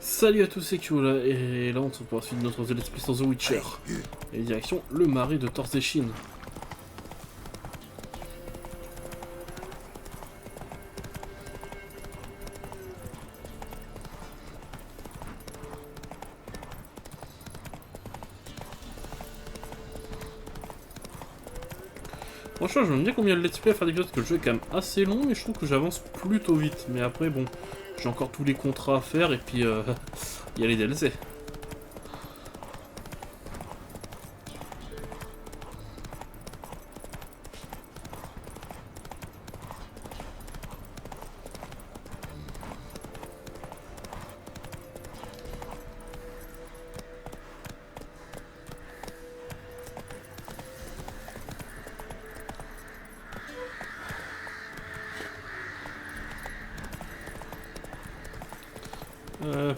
Salut à tous, c'est Kyo là, et là on se retrouve pour la suite de notre let's play sur The Witcher. Et direction le marais de Torzechin. Franchement, je me dis combien de let's play à faire des épisodes, que le jeu est quand même assez long, mais je trouve que j'avance plutôt vite. Mais après, bon, j'ai encore tous les contrats à faire, et puis il y a les DLC.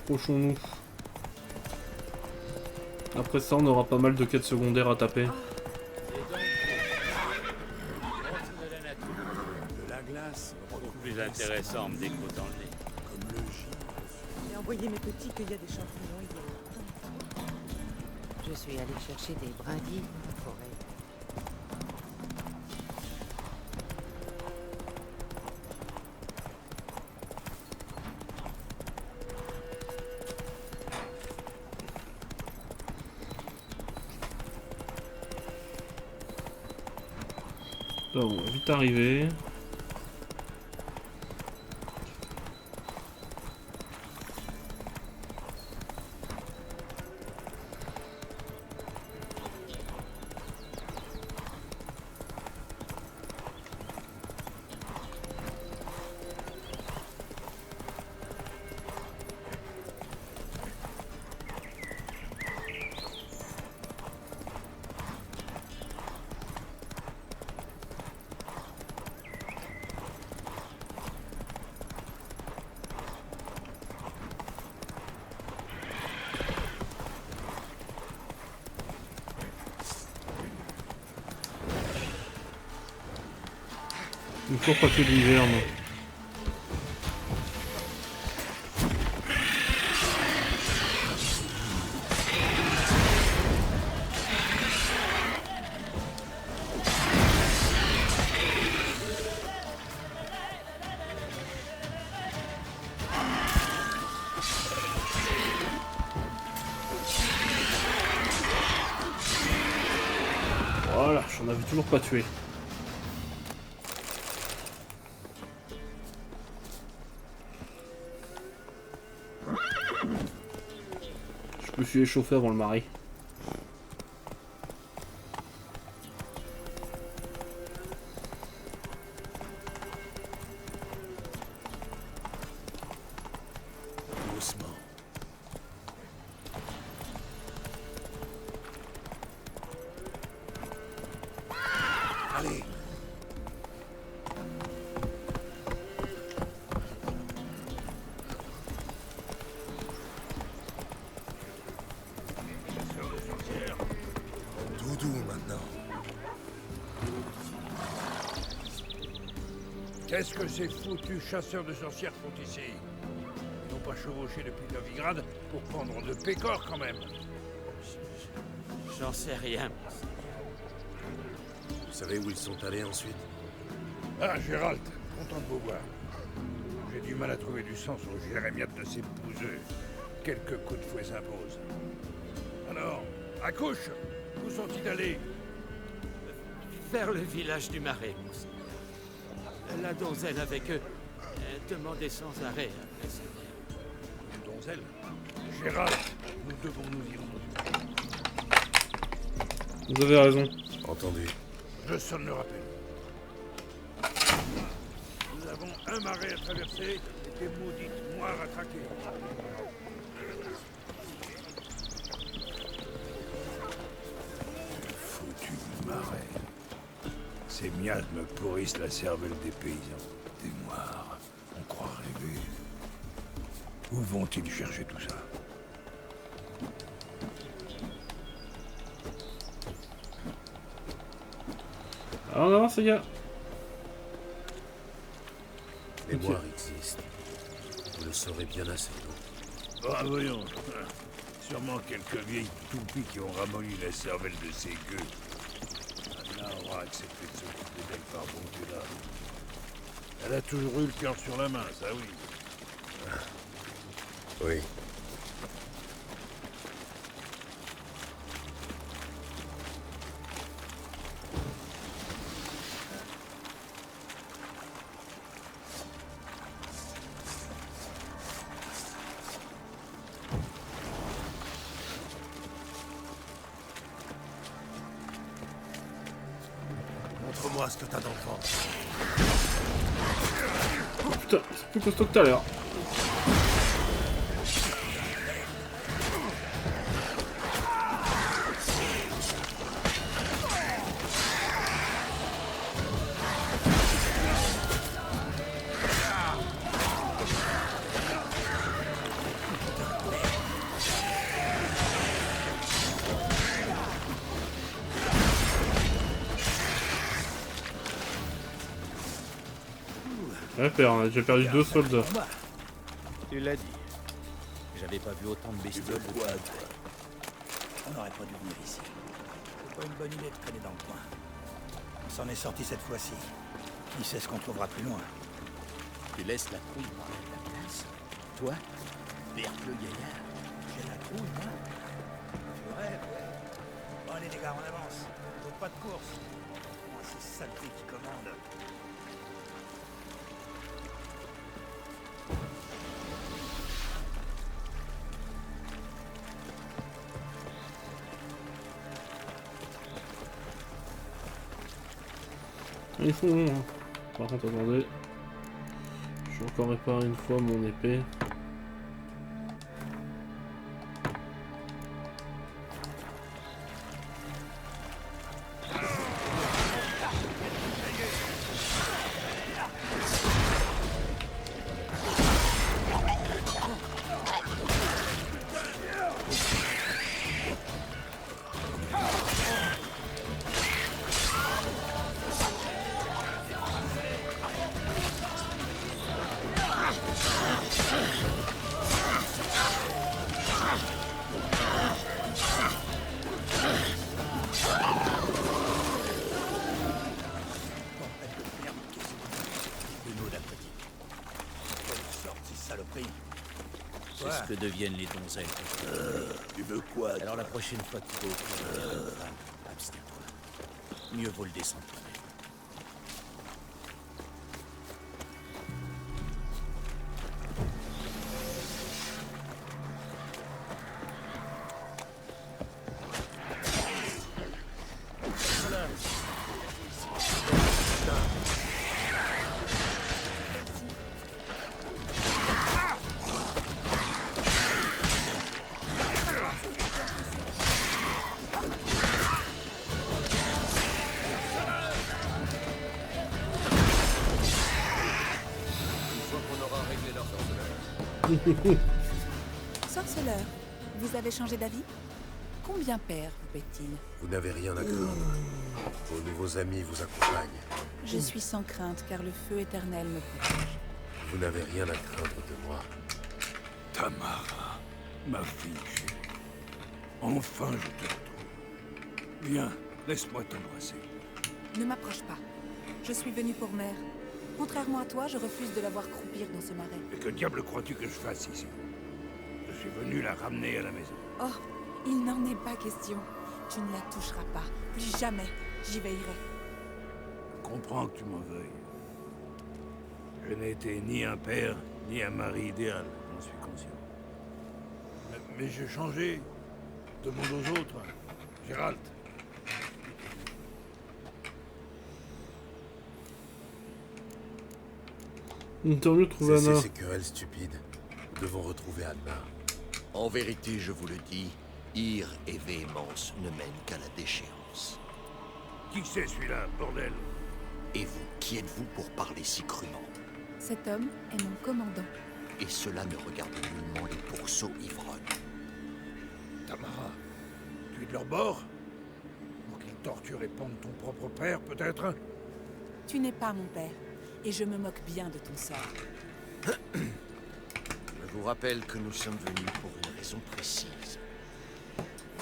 Approchons-nous. Après ça, on aura pas mal de quêtes secondaires à taper. De la glace, Beaucoup plus intéressant en me décrotant le nez. comme le givre. J'ai envoyé mes petits cueillir des champignons hier. Je suis allé chercher des brindilles dans la forêt. Là, on va vite arriver. Il faut pas que l'hiver, non. Voilà, j'en avais toujours pas tué. Je me suis échauffé avant le marais. Doucement. Allez. Tout doux maintenant. Qu'est-ce que ces foutus chasseurs de sorcières font ici? Ils n'ont pas chevauché depuis Novigrad pour prendre de Pécor quand même. J'en sais rien. Vous savez où ils sont allés ensuite? Ah, Gérald, content de vous voir. J'ai du mal à trouver du sens aux jérémiades de ces bouseux. Quelques coups de fouet s'imposent. Alors, accouche! Où sont-ils allés? Vers le village du Marais, Mousse. La donzelle avec eux demandait sans arrêt après sa mère. Une donzelle? Gérald, nous devons nous y rendre. Vous avez raison. Entendu. Je sonne le rappel. Nous avons un marais à traverser et des maudites moires à traquer. Foutu marais. Ces miasmes pourrissent la cervelle des paysans. Des moires. On croit rêver. Où vont-ils chercher tout ça? Alors on avance les gars. Les moires existent. Vous le saurez bien assez tôt. Ah, voyons. Sûrement quelques vieilles toupies qui ont ramolli la cervelle de ces gueux. Anna aura accepté de s'occuper d'elle par bonté là. Elle a toujours eu le cœur sur la main, ça oui. Oui. Montre-moi ce que t'as dans le ventre. Oh putain, c'est plus costaud que tout à l'heure. Ouais, père, j'ai perdu 2 soldats. Tu l'as dit. J'avais pas vu autant de bestioles. On n'aurait pas dû venir ici. C'est pas une bonne idée de traîner dans le coin. On s'en est sorti cette fois-ci. Qui sait ce qu'on trouvera plus loin? Tu laisses la trouille parler de la place. Toi, Berthe le gaillard. J'ai la trouille, moi. Je rêve, ouais. Bon, allez les gars, on avance. Donc pas de course. Moi, c'est saleté qui commande. Ils font long, hein. Par contre, attendez. Je vais encore réparer une fois mon épée. C'est ce que deviennent les donzelles. Tu veux quoi? Alors la prochaine fois que tu vas au cours de femme, abstiens-toi. Mieux vaut le descendre toi-même. Sorceleur, vous avez changé d'avis? Combien perd, vous paie-t-il? Vous n'avez rien à craindre. Vos nouveaux amis vous accompagnent. Je suis sans crainte, car le feu éternel me protège. Vous n'avez rien à craindre de moi. Tamara, ma fille chérie. Enfin, je te retrouve. Viens, laisse-moi t'embrasser. Ne m'approche pas. Je suis venu pour mère. Contrairement à toi, je refuse de la voir croupir dans ce marais. Et que diable crois-tu que je fasse ici? Je suis venu la ramener à la maison. Oh, il n'en est pas question. Tu ne la toucheras pas. Plus jamais. J'y veillerai. Je comprends que tu m'en veuilles. Je n'ai été ni un père, ni un mari idéal, j'en suis conscient. Mais j'ai changé. Demande aux autres. Gérald. Tant mieux de trouver Cessez Anna. ces querelles stupides. Nous devons retrouver Anna. En vérité, je vous le dis, ire et véhémence ne mènent qu'à la déchéance. Qui c'est celui-là, bordel? Et vous, qui êtes-vous pour parler si crûment? Cet homme est mon commandant. Et cela ne regarde nullement les pourceaux ivrognes. Tamara, tu es de leur bord? Pour qu'ils torturent et pendent ton propre père, peut-être? Tu n'es pas mon père, et je me moque bien de ton sort. Je vous rappelle que nous sommes venus pour une raison précise.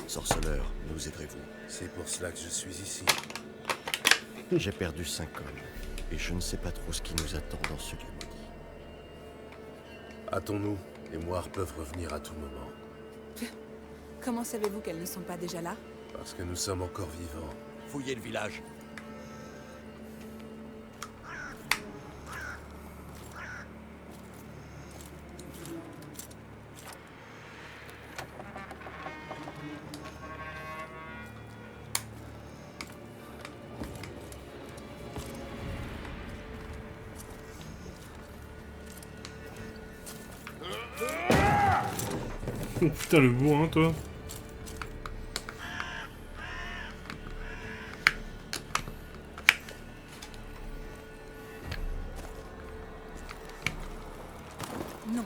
Sorceleur, nous aiderez-vous? C'est pour cela que je suis ici. J'ai perdu 5 hommes, et je ne sais pas trop ce qui nous attend dans ce lieu maudit. Hâtons-nous, les moires peuvent revenir à tout moment. Comment savez-vous qu'elles ne sont pas déjà là? Parce que nous sommes encore vivants. Fouillez le village. Oh putain, le bourrin, toi. Non.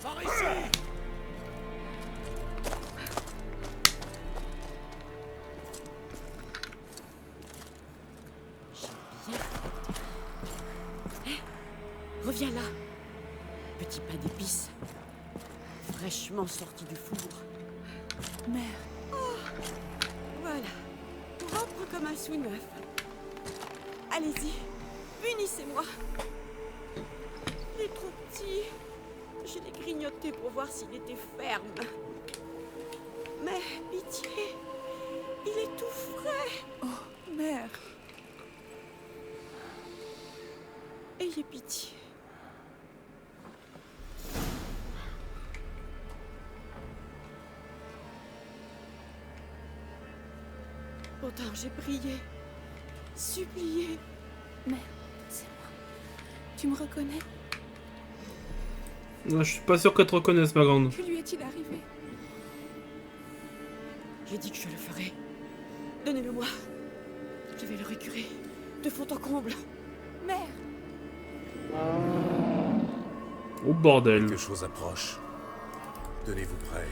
Par ici! Reviens là. Petit pain d'épices. Fraîchement sorti du four. Mère. Voilà. Propre comme un sou neuf. Allez-y. Punissez-moi. Il est trop petit. Je l'ai grignoté pour voir s'il était ferme. Mais pitié. Il est tout frais. Oh, mère. Ayez pitié. Autant j'ai prié, supplié. Mère, c'est moi. Tu me reconnais? Je suis pas sûr qu'elle te reconnaisse, ma grande. Que lui est-il arrivé? J'ai dit que je le ferais. Donnez-le-moi. Je vais le récurer. De fond en comble. Mère! Oh bordel. Quelque chose approche. Tenez-vous prêts.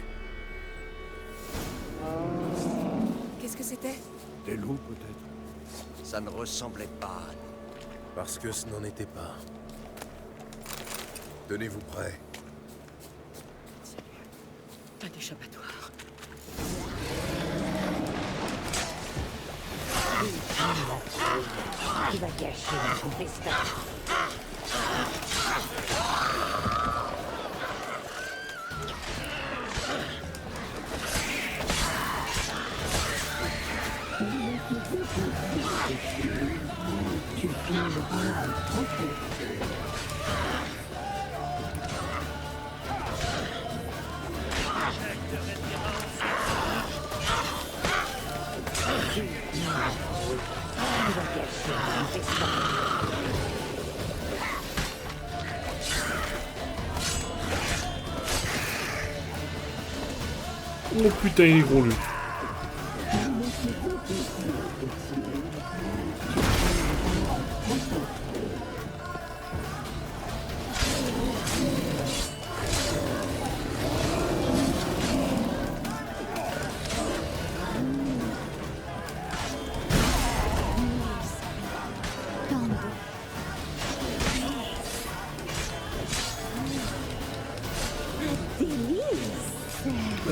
Qu'est-ce que c'était? Des loups, peut-être? Ça ne ressemblait pas à nous. Parce que ce n'en était pas. Tenez-vous prêts. Pas d'échappatoire. Tu vas gâcher notre festin. Tu finis le boulot tranquille. Tu vas gâcher notre festin. Oh putain, il est gros lui.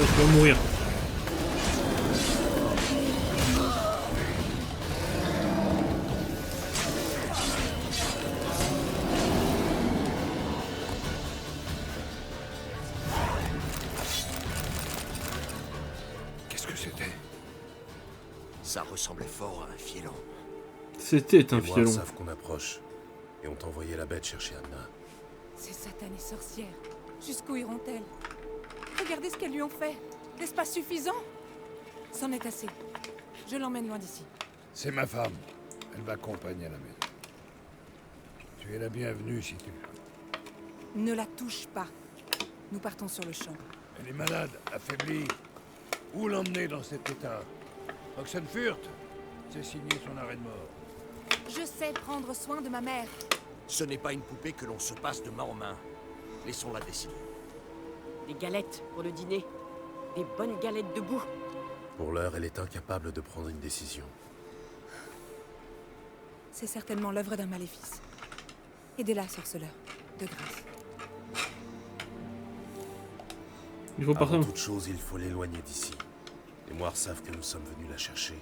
Je vais mourir. Qu'est-ce que c'était? Ça ressemblait fort à un filon. C'était un Les moires filon. savent qu'on approche. Et ont envoyé la bête chercher Anna. Ces satanées sorcières. Jusqu'où iront-elles? Regardez ce qu'elles lui ont fait. N'est-ce pas suffisant? C'en est assez. Je l'emmène loin d'ici. C'est ma femme. Elle m'accompagne à la maison. Tu es la bienvenue si tu veux. Ne la touche pas. Nous partons sur le champ. Elle est malade, affaiblie. Où l'emmener dans cet état? Oxenfurt? C'est signé son arrêt de mort. Je sais prendre soin de ma mère. Ce n'est pas une poupée que l'on se passe de main en main. Laissons-la décider. Des galettes pour le dîner. Des bonnes galettes debout. Pour l'heure, elle est incapable de prendre une décision. C'est certainement l'œuvre d'un maléfice. Aidez-la, sorceleur. De grâce. Il faut partir. Avant toute chose, il faut l'éloigner d'ici. Les moires savent que nous sommes venus la chercher.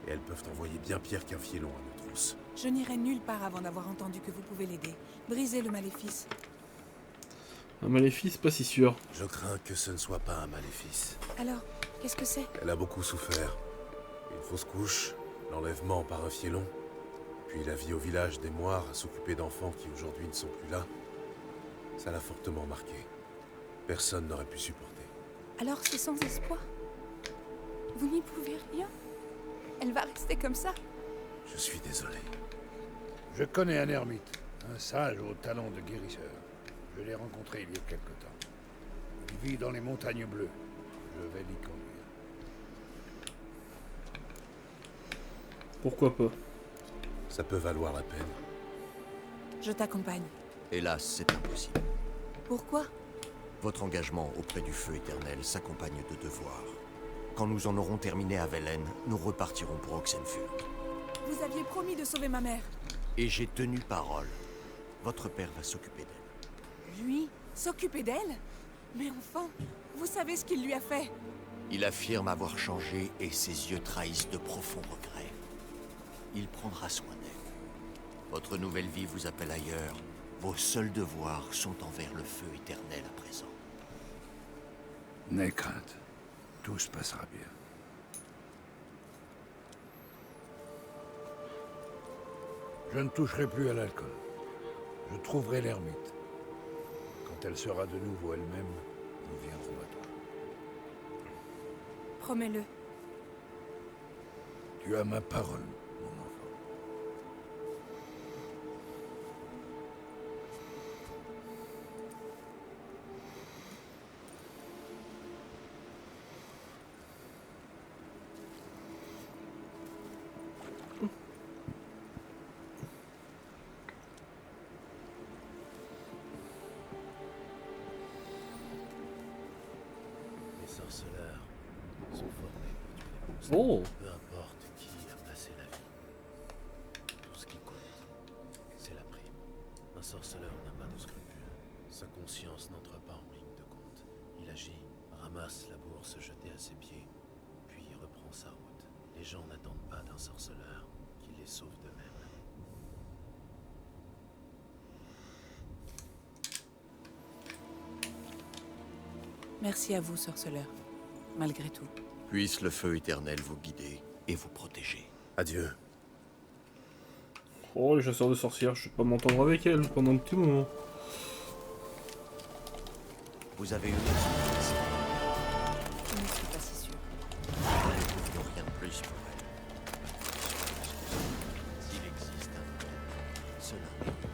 Et elles peuvent envoyer bien pire qu'un fielon à nos trousses. Je n'irai nulle part avant d'avoir entendu que vous pouvez l'aider. Brisez le maléfice. Un maléfice, pas si sûr. Je crains que ce ne soit pas un maléfice. Alors, qu'est-ce que c'est? Elle a beaucoup souffert. Une fausse couche, l'enlèvement par un fielon, puis la vie au village des moires à s'occuper d'enfants qui aujourd'hui ne sont plus là. Ça l'a fortement marquée. Personne n'aurait pu supporter. Alors c'est sans espoir? Vous n'y pouvez rien? Elle va rester comme ça? Je suis désolé. Je connais un ermite, un sage au talent de guérisseur. Je l'ai rencontré il y a quelque temps. Il vit dans les montagnes bleues. Je vais l'y conduire. Pourquoi pas? Ça peut valoir la peine. Je t'accompagne. Hélas, c'est impossible. Pourquoi? Votre engagement auprès du feu éternel s'accompagne de devoirs. Quand nous en aurons terminé à Velen, nous repartirons pour Oxenfurt. Vous aviez promis de sauver ma mère. Et j'ai tenu parole. Votre père va s'occuper d'elle. Lui? S'occuper d'elle? Mais enfin, vous savez ce qu'il lui a fait? Il affirme avoir changé et ses yeux trahissent de profonds regrets. Il prendra soin d'elle. Votre nouvelle vie vous appelle ailleurs. Vos seuls devoirs sont envers le feu éternel à présent. N'aie crainte. Tout se passera bien. Je ne toucherai plus à l'alcool. Je trouverai l'ermite. Quand elle sera de nouveau elle-même, nous viendrons à toi. Promets-le. Tu as ma parole, mon enfant. Les sorceleurs sont formés pour tuer les monstres. Oh! Peu importe qui a placé la vie. Tout ce qui compte, c'est la prime. Un sorceleur n'a pas de scrupules. Sa conscience n'entre pas en ligne de compte. Il agit, ramasse la bourse jetée à ses pieds, puis reprend sa route. Les gens n'attendent pas d'un sorceleur qu'il les sauve d'eux-mêmes. Merci à vous, sorceleur. Malgré tout. Puisse le feu éternel vous guider et vous protéger. Adieu. Oh, les chasseurs de sorcières, je vais pas m'entendre avec elle pendant un petit moment. Vous avez eu raison. Je ne suis pas si sûre. Nous ne pouvions rien de plus pour elle. S'il existe un modèle, cela n'est que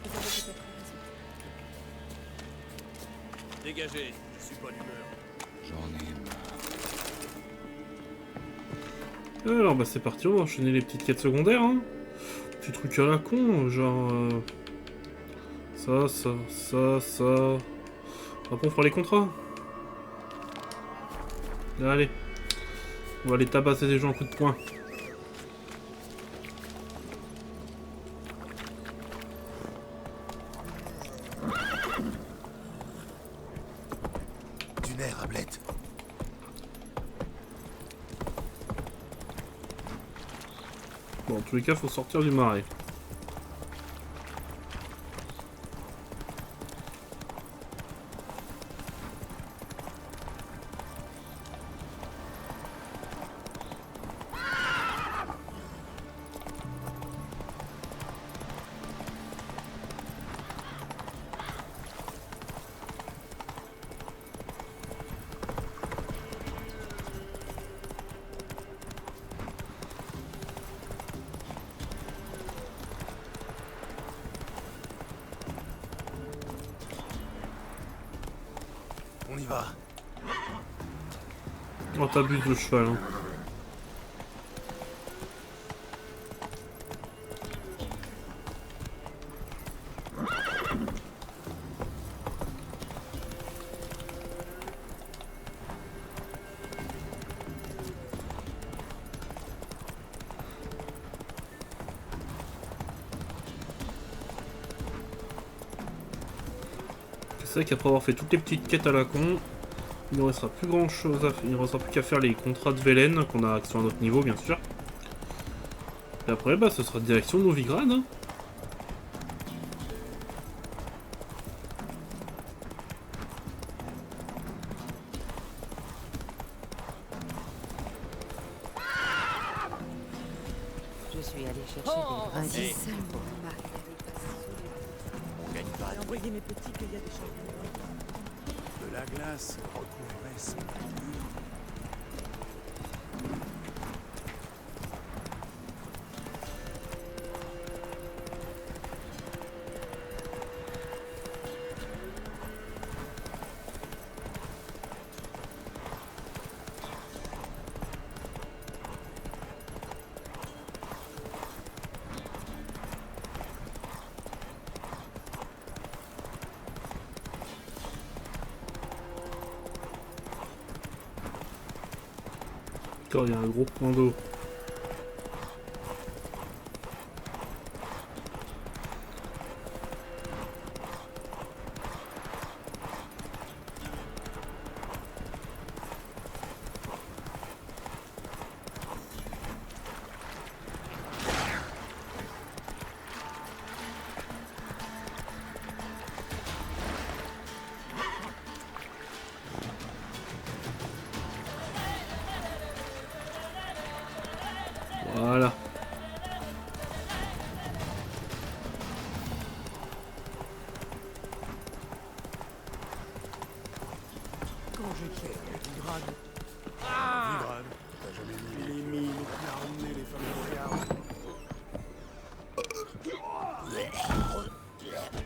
Vous avez peut-être raison. Dégagez, je suis pas d'humeur. J'en ai marre. Alors bah c'est parti, on va enchaîner les petites quêtes secondaires, hein. Petit truc à la con, genre... ça... Après on fera les contrats. Allez. On va aller tabasser des gens à coups de poing. Du nerf, Ablette. Bon, en tous les cas, faut sortir du marais. On y va. Oh, t'abuses le cheval, hein. C'est vrai qu'après avoir fait toutes les petites quêtes à la con, il ne restera plus grand chose à faire. Il ne restera plus qu'à faire les contrats de Velen qui sont à notre niveau, bien sûr. Et après, bah, ce sera direction Novigrad. Hein. Je suis allé chercher des brindilles pour me marier. On gagne pas. J'ai envoyé mes petits cueillir des champignons. De la glace recouvrait ses murs. Encore, il y a un gros point d'eau. Voilà. Quand j'étais à Vigrad, Vigrad, t'as jamais vu les mines qui a ramené les femmes de garde.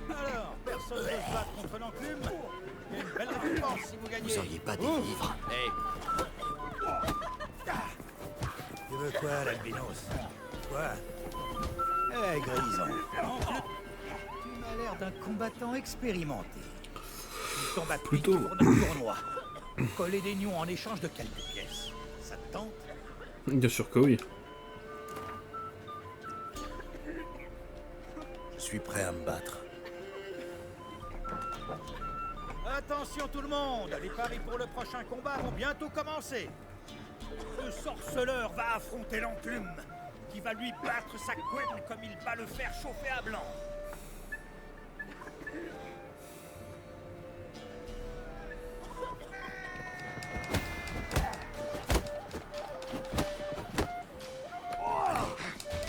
alors, personne ne se battre contre l'enclume. Il y a une belle récompense si vous gagnez. Vous auriez pas des livres. Tu veux quoi, l'albinos? Quoi? Eh, Grison. Tu m'as l'air d'un combattant expérimenté. Tu tombes à pic Plutôt. pour notre tournoi. Coller des nions en échange de quelques pièces. Ça te tente? Bien sûr que oui. Je suis prêt à me battre. Attention tout le monde, les paris pour le prochain combat vont bientôt commencer. Le sorceleur va affronter l'enclume, qui va lui battre sa couenne comme il bat le fer chauffé à blanc.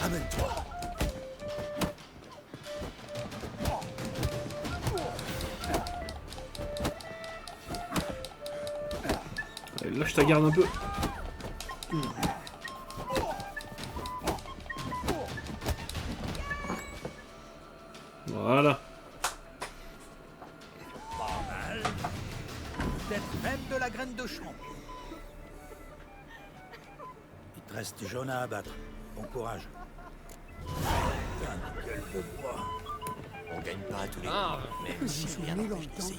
Amène-toi. Allez, lâche ta garde un peu. Voilà. Pas mal. Peut-être même de la graine de champ. Il te reste Jonah à abattre. Bon courage. Putain de gueule de bois. On gagne pas à tous les coups, même si rien n'empêche d'essayer.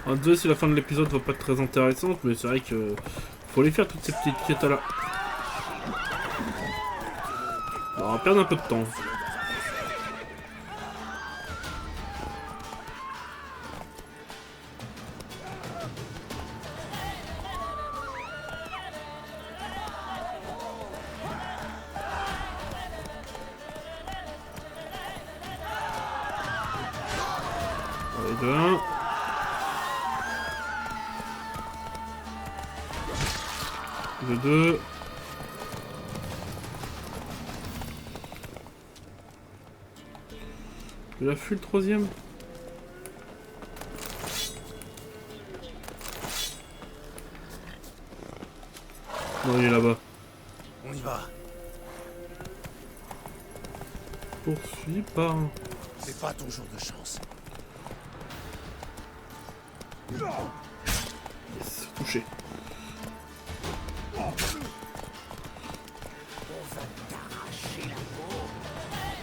En deux, si la fin de l'épisode va pas être très intéressante, mais c'est vrai que faut les faire toutes ces petites quêtes là. On va perdre un peu de temps. Allez, de 1. De 2. De l'affût le troisième. Non, il est là-bas. On y va. Poursuivi par un. C'est pas ton jour de chance. Yes, touché.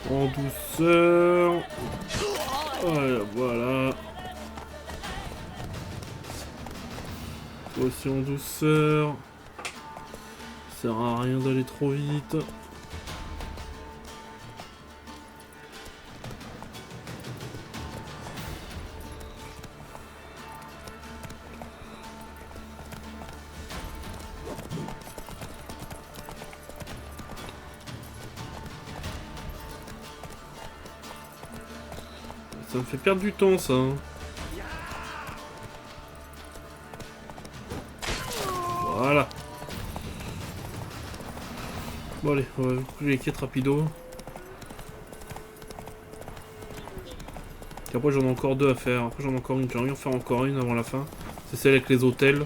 En douceur. Voilà. Toi aussi en douceur. Ça sert à rien d'aller trop vite. Ça me fait perdre du temps, ça. Voilà. Bon allez, on va couler les quêtes rapido. Et après j'en ai encore 2 à faire. Après j'en ai encore une. J'ai envie d'en faire encore une avant la fin. C'est celle avec les hôtels.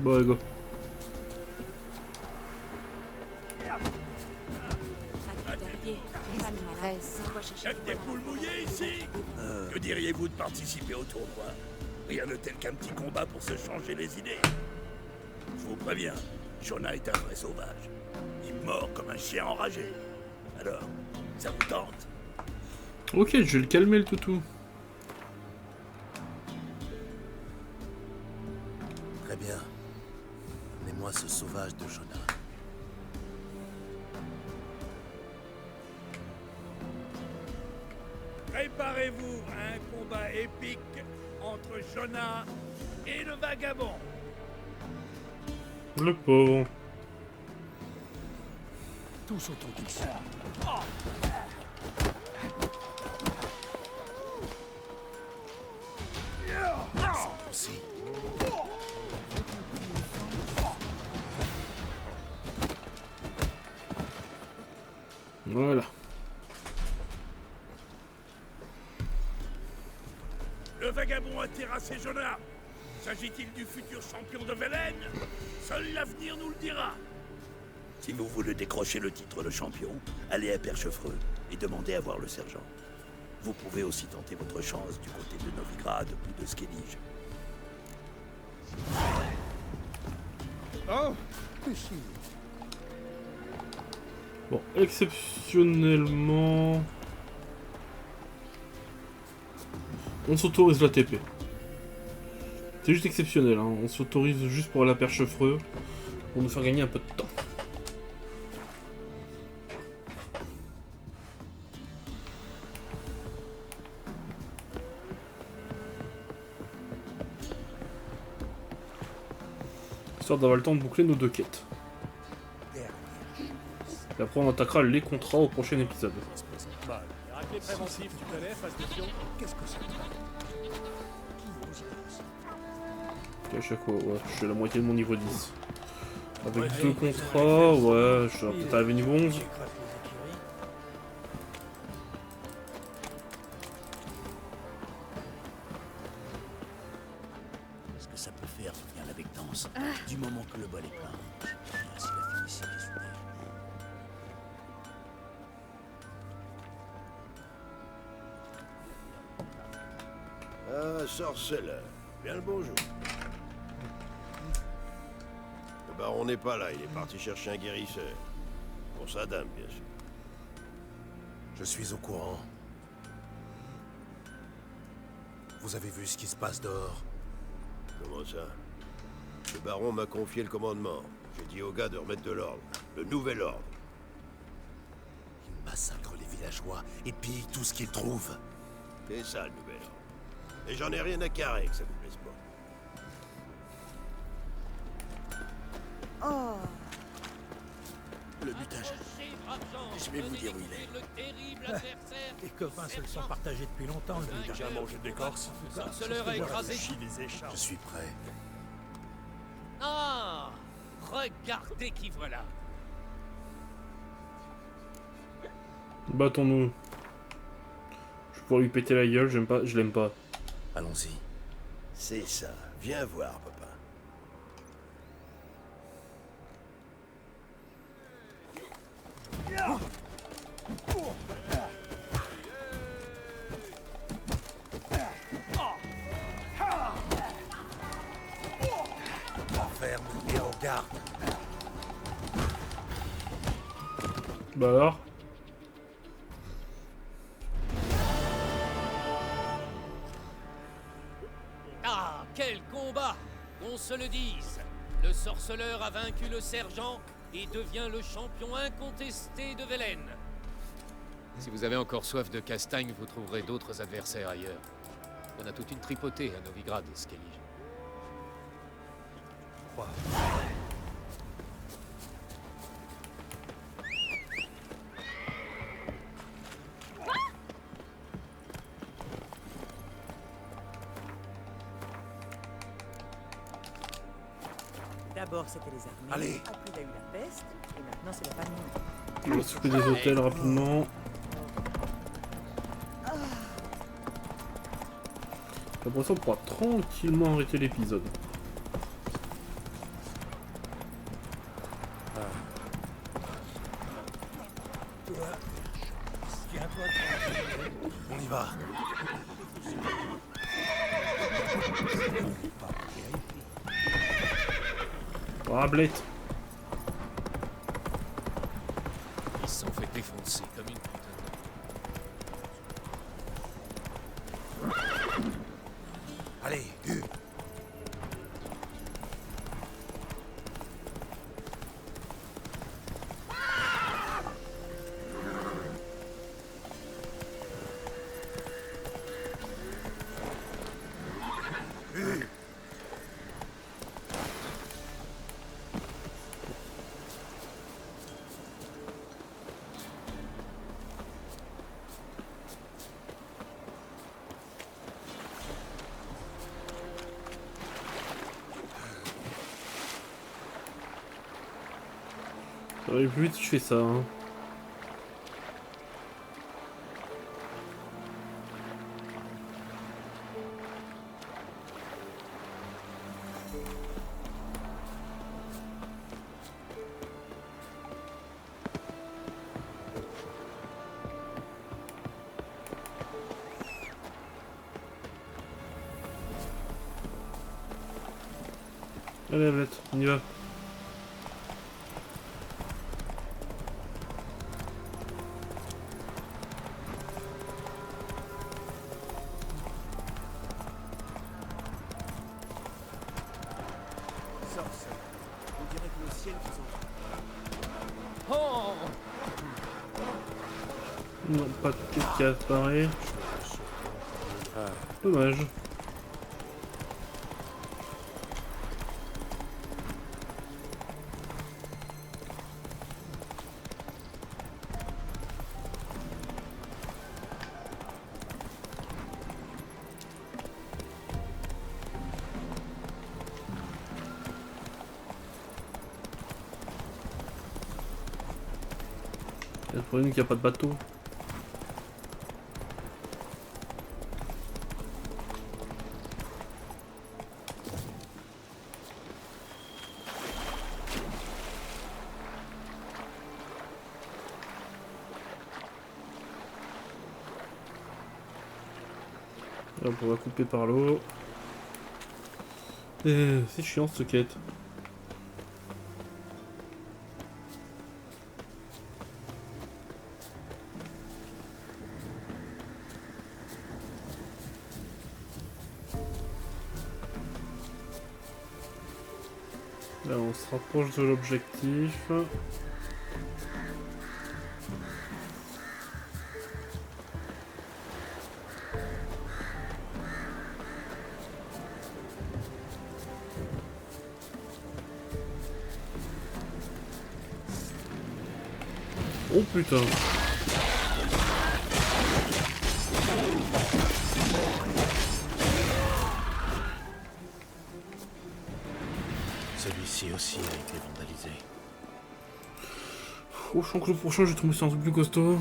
Bon, allez, go. Y'a que des poules mouillées ici. Que diriez-vous de participer au tournoi? Rien de tel qu'un petit combat pour se changer les idées. Je vous préviens, Jonah est un vrai sauvage. Il mord comme un chien enragé. Alors, ça vous tente? Ok, je vais le calmer le toutou. Très bien. Amenez-moi ce sauvage de Jonah. Préparez-vous à un combat épique entre Jonah et le vagabond. Le pauvre. Tous autour d'ici. Aussi. Voilà. Le vagabond a terrassé Jonah. S'agit-il du futur champion de Velen? Seul l'avenir nous le dira. Si vous voulez décrocher le titre de champion, allez à Perchefreux et demandez à voir le sergent. Vous pouvez aussi tenter votre chance du côté de Novigrad ou de Skellige. Oh, Bon, exceptionnellement... On s'autorise la TP. C'est juste exceptionnel, hein. On s'autorise juste pour la Perchefreux, pour nous faire gagner un peu de temps. Histoire d'avoir le temps de boucler nos 2 quêtes. Et après on attaquera les contrats au prochain épisode. Raclé préventif, tu connais, face de pion? Qu'est-ce que c'est? Ok, à chaque fois, ouais, je suis à la moitié de mon niveau 10. Avec 2 contrats, ouais, je suis peut-être arrivé niveau 11. Ce que ça peut faire, bien la bectance. Du moment que le bol est plein. Ainsi la finition est soudée. Ah, sorceleur. Bien le bonjour. Le baron n'est pas là, il est parti chercher un guérisseur. Pour sa dame, bien sûr. Je suis au courant. Vous avez vu ce qui se passe dehors? Comment ça? Le baron m'a confié le commandement. J'ai dit aux gars de remettre de l'ordre. Le nouvel ordre. Ils massacrent les villageois et pillent tout ce qu'ils trouvent. C'est ça le nouvel ordre. Et j'en ai rien à carrer que ça vous plaise pas. Oh, Le butage. Je vais vous dire où il est. Le terrible adversaire. Les copains se le sont partagés depuis longtemps, le vide. Déjà mangé d'écorce. Le sorceleur a écrasé. Je suis prêt. Ah, regardez qui voilà. Battons-nous. Je pourrais lui péter la gueule, j'aime pas, je l'aime pas. Allons-y. C'est ça. Viens voir, papa. Ferme et regarde. Bah alors? Ah, quel combat! Qu'on se le dise. Le sorceleur a vaincu le sergent et devient le champion incontesté de Velen. Si vous avez encore soif de castagne, vous trouverez d'autres adversaires ailleurs. On a toute une tripotée à Novigrad, Skellige. D'abord, c'était les armées. Allez. Après, il y a eu la peste. Et maintenant, c'est la famine. On va s'occuper des hôtels rapidement. J'ai l'impression qu'on pourra tranquillement arrêter l'épisode. On y va. Rablette. Ils se sont fait défoncer comme une putain de... Allez, Hu. Ça va aller plus vite si je fais ça. Hein. Allez, Ablette, on y va. On dirait que le ciel vous en... Oh! Non, pas de quête qui apparaît. Dommage. Il y a le problème qu'il n'y a pas de bateau. Là, on va couper par l'eau. C'est chiant cette quête. Là, on se rapproche de l'objectif. Oh putain. Celui-ci aussi a été vandalisé. Oh, je sens que le prochain, je vais tomber sur un truc plus costaud.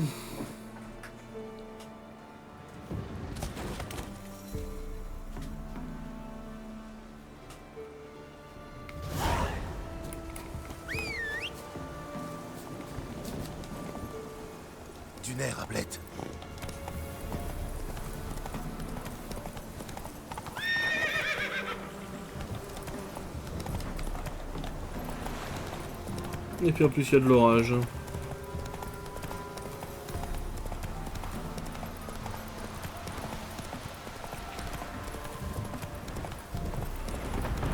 Du nerf, Ablette. Et puis en plus, il y a de l'orage.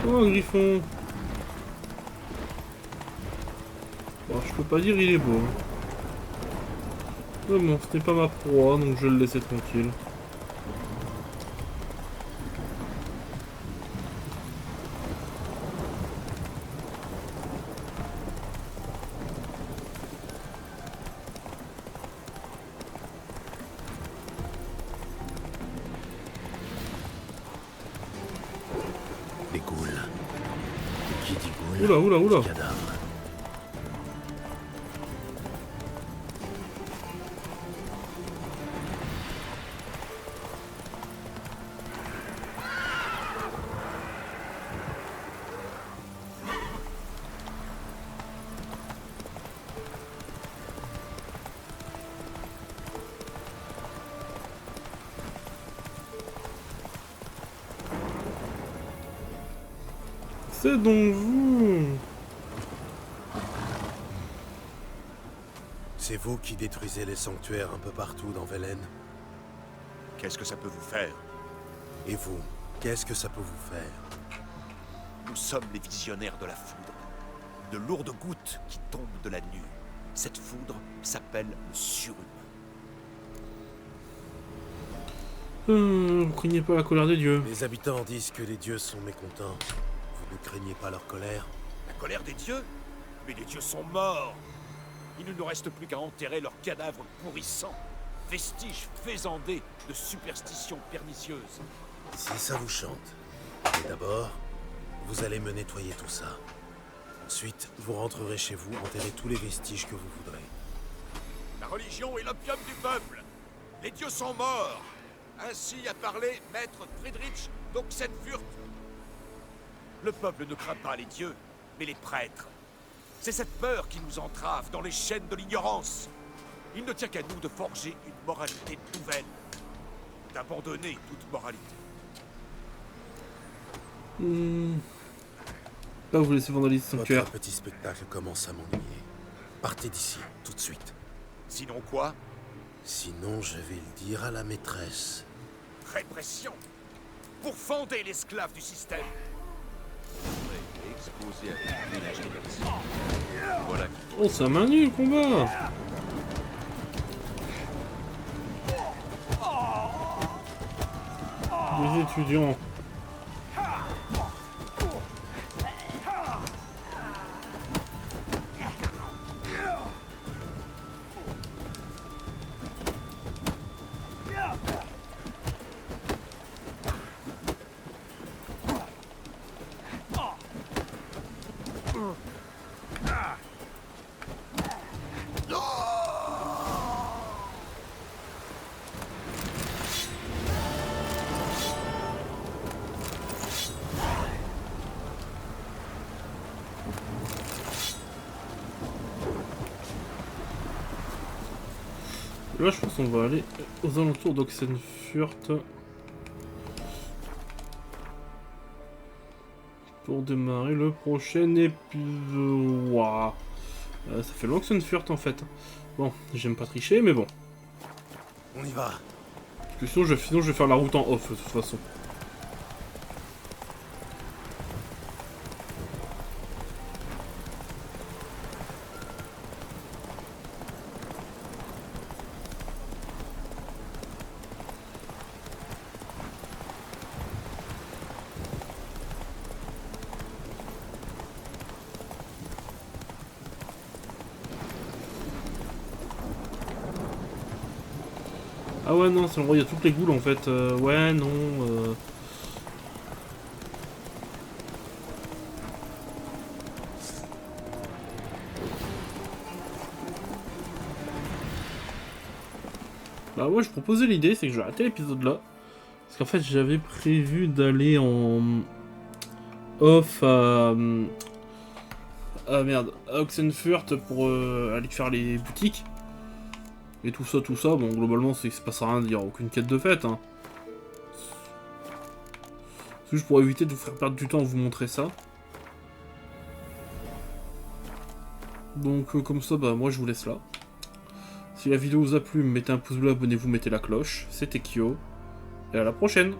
Oh, un griffon. Bon, je peux pas dire il est beau. Mais bon, ce n'est pas ma proie, donc je vais le laisser tranquille. Les ghouls. Qui dit ghoul? Oula, oula, oula. dit cadavre. C'est donc vous. C'est vous qui détruisez les sanctuaires un peu partout dans Velen. Qu'est-ce que ça peut vous faire? Et vous, qu'est-ce que ça peut vous faire? Nous sommes les visionnaires de la foudre. De lourdes gouttes qui tombent de la nuit. Cette foudre s'appelle le surhumain. Vous craignez pas la colère des dieux. Les habitants disent que les dieux sont mécontents. Vous ne craignez pas leur colère? La colère des dieux? Mais les dieux sont morts. Il ne nous reste plus qu'à enterrer leurs cadavres pourrissants. Vestiges faisandés de superstitions pernicieuses. Si ça vous chante. Mais d'abord, vous allez me nettoyer tout ça. Ensuite, vous rentrerez chez vous, enterrer tous les vestiges que vous voudrez. La religion est l'opium du peuple. Les dieux sont morts. Ainsi a parlé maître Friedrich d'Oxenfurt. Le peuple ne craint pas les dieux, mais les prêtres. C'est cette peur qui nous entrave dans les chaînes de l'ignorance. Il ne tient qu'à nous de forger une moralité nouvelle. D'abandonner toute moralité. Là, vous laissez vandaliser le sanctuaire. Votre petit spectacle commence à m'ennuyer. Partez d'ici, tout de suite. Sinon quoi? Sinon, je vais le dire à la maîtresse. Répression. Pour fonder l'esclave du système. Exposé à des villages voilà. Oh, ça m'a nu le combat. Des étudiants. Là, je pense qu'on va aller aux alentours d'Oxenfurt pour démarrer le prochain épisode. Ouah. Ça fait l'Oxenfurt en fait. Bon, j'aime pas tricher, mais bon. On y va. Parce que sinon, je vais faire la route en off de toute façon. Ah ouais, non, c'est l'endroit où il y a toutes les goules en fait. Ouais, non. Bah ouais, je proposais l'idée, c'est que je vais arrêter l'épisode là. Parce qu'en fait, j'avais prévu d'aller en off à merde, à Oxenfurt pour aller faire les boutiques. Et tout ça, bon, globalement, c'est que ça passe à rien de dire aucune quête de fête, hein. C'est juste pour éviter de vous faire perdre du temps à vous montrer ça. Donc, comme ça, bah, moi, je vous laisse là. Si la vidéo vous a plu, mettez un pouce bleu, abonnez-vous, mettez la cloche. C'était Kyo, et à la prochaine!